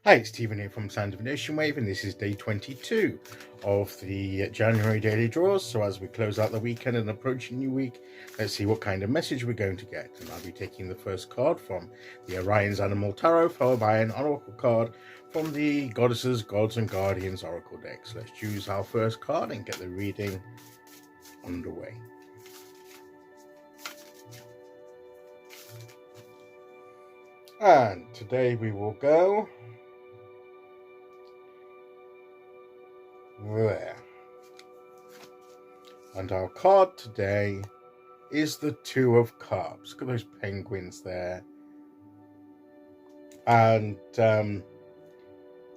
Hi, it's Stephen here from Sound of an Ocean Wave, and this is day 22 of the January daily draws. So as we close out the weekend and approach a new week, let's see what kind of message we're going to get. And I'll be taking the first card from the Oriens Animal Tarot, followed by an oracle card from the Goddesses, Gods and Guardians Oracle decks. Let's choose our first card and get the reading underway. And today we will go there. And our card today is the Two of Cups. Look at those penguins there. And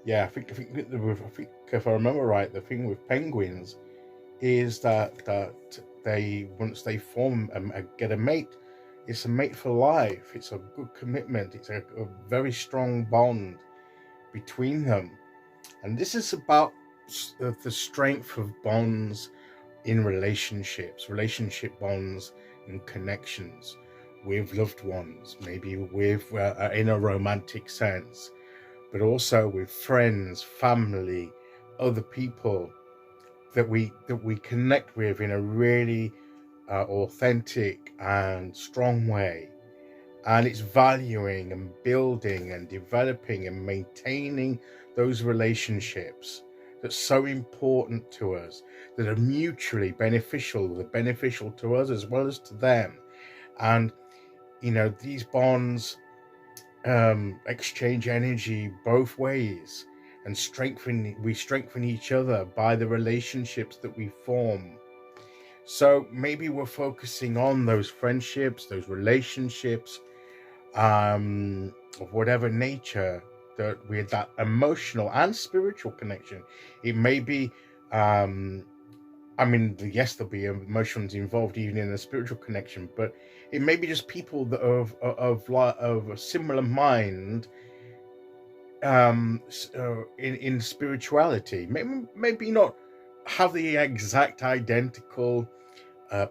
yeah, I think if I remember right, the thing with penguins is that they, once they form and get a mate, it's a mate for life. It's a good commitment. It's a very strong bond between them. And this is about the strength of bonds in relationship bonds and connections with loved ones, maybe with in a romantic sense, but also with friends, family, other people that we connect with in a really authentic and strong way. And it's valuing and building and developing and maintaining those relationships that's so important to us, that are mutually beneficial. They're beneficial to us as well as to them. And, you know, these bonds exchange energy both ways and we strengthen each other by the relationships that we form. So maybe we're focusing on those friendships, those relationships, of whatever nature, that with that emotional and spiritual connection. It may be I mean, yes, there'll be emotions involved even in a spiritual connection, but it may be just people that are of a similar mind in spirituality. Maybe not have the exact identical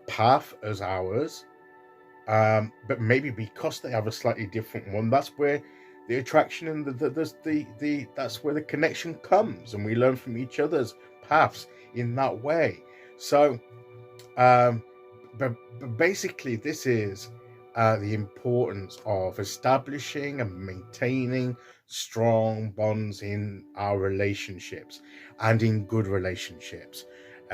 path as ours, but maybe because they have a slightly different one, that's where the attraction and the that's where the connection comes, and we learn from each other's paths in that way. So but basically this is the importance of establishing and maintaining strong bonds in our relationships and in good relationships,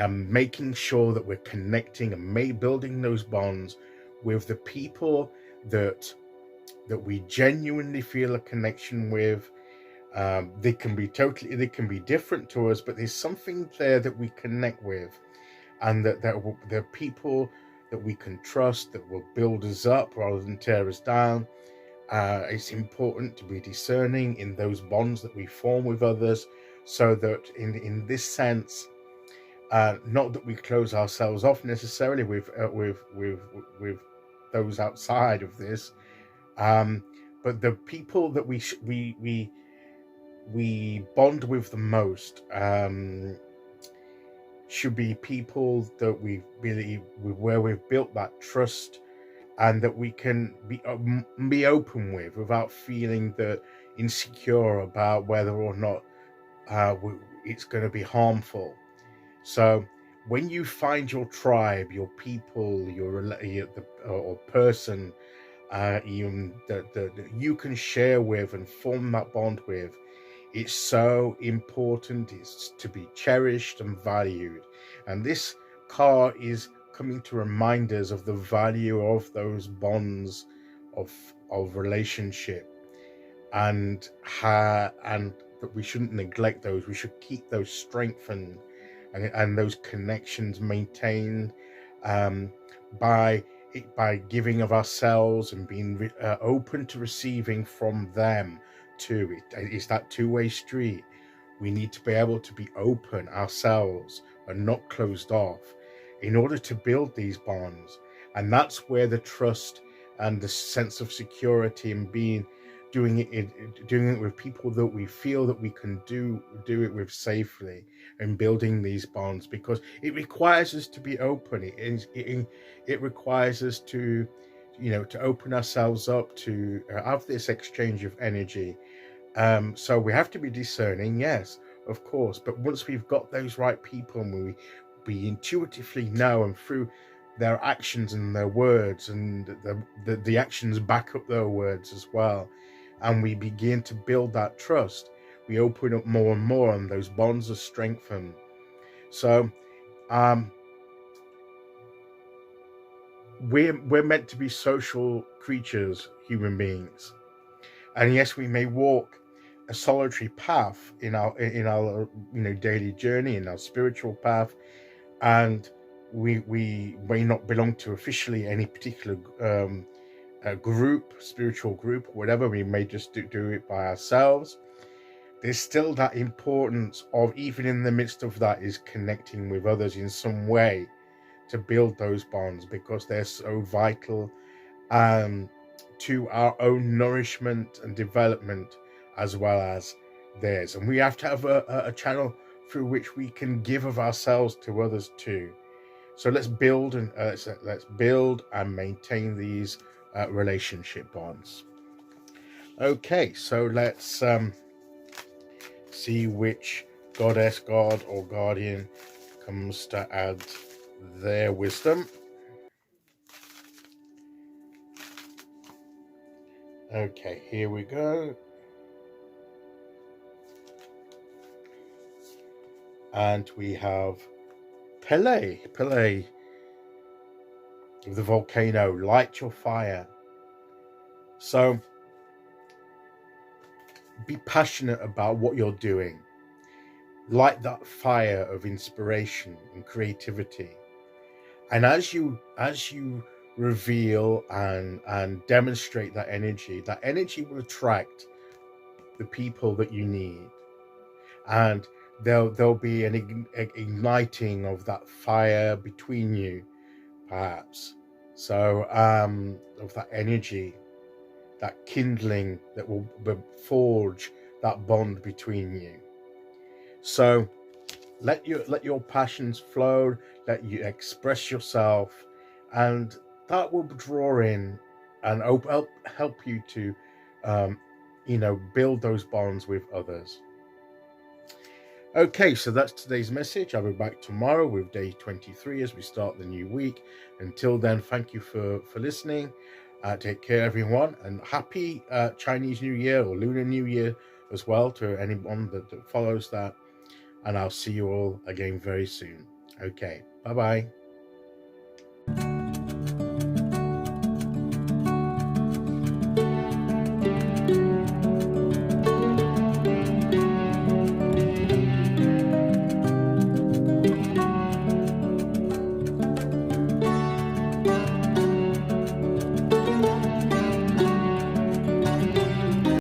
making sure that we're connecting and building those bonds with the people that we genuinely feel a connection with. They can be different to us, but there's something there that we connect with, and that they're people that we can trust, that will build us up rather than tear us down. It's important to be discerning in those bonds that we form with others, so that in this sense, not that we close ourselves off necessarily with those outside of this, but the people that we bond with the most should be people that we believe, where we've built that trust, and that we can be open with without feeling that insecure about whether or not it's going to be harmful. So when you find your tribe, your people, or person, even that you can share with and form that bond with, it's so important. It's to be cherished and valued. And this card is coming to remind us of the value of those bonds of relationship, and that we shouldn't neglect those. We should keep those strengthened and those connections maintained, by giving of ourselves and being open to receiving from them too. It's that two-way street. We need to be able to be open ourselves and not closed off in order to build these bonds. And that's where the trust and the sense of security and doing it with people that we feel that we can do it with safely, and building these bonds, because it requires us to be open. It requires us to, to open ourselves up, to have this exchange of energy, So we have to be discerning, yes, of course. But once we've got those right people and we intuitively know, and through their actions and their words, and the actions back up their words as well, and we begin to build that trust, we open up more and more, and those bonds are strengthened. So we're meant to be social creatures, human beings. And yes, we may walk a solitary path in our daily journey, in our spiritual path, and we may not belong to officially any particular group, spiritual group, whatever. We may just do it by ourselves. There's still that importance of, even in the midst of that, is connecting with others in some way to build those bonds, because they're so vital to our own nourishment and development, as well as theirs. And we have to have a channel through which we can give of ourselves to others too. So let's build and let's build and maintain these relationship bonds. Okay, so let's see which goddess, god, or guardian comes to add their wisdom. Okay, here we go. And we have Pele of the volcano. Light your fire. So be passionate about what you're doing. Light that fire of inspiration and creativity. And as you reveal and demonstrate that energy will attract the people that you need. And there'll be an igniting of that fire between you, perhaps. So of that energy, that kindling that will forge that bond between you. So let your passions flow, let you express yourself, and that will draw in and help you to build those bonds with others. Okay, so that's today's message. I'll be back tomorrow with day 23 as we start the new week. Until then, thank you for listening. Take care, everyone, and happy Chinese New Year or Lunar New Year as well to anyone that follows that. And I'll see you all again very soon. Okay, bye-bye.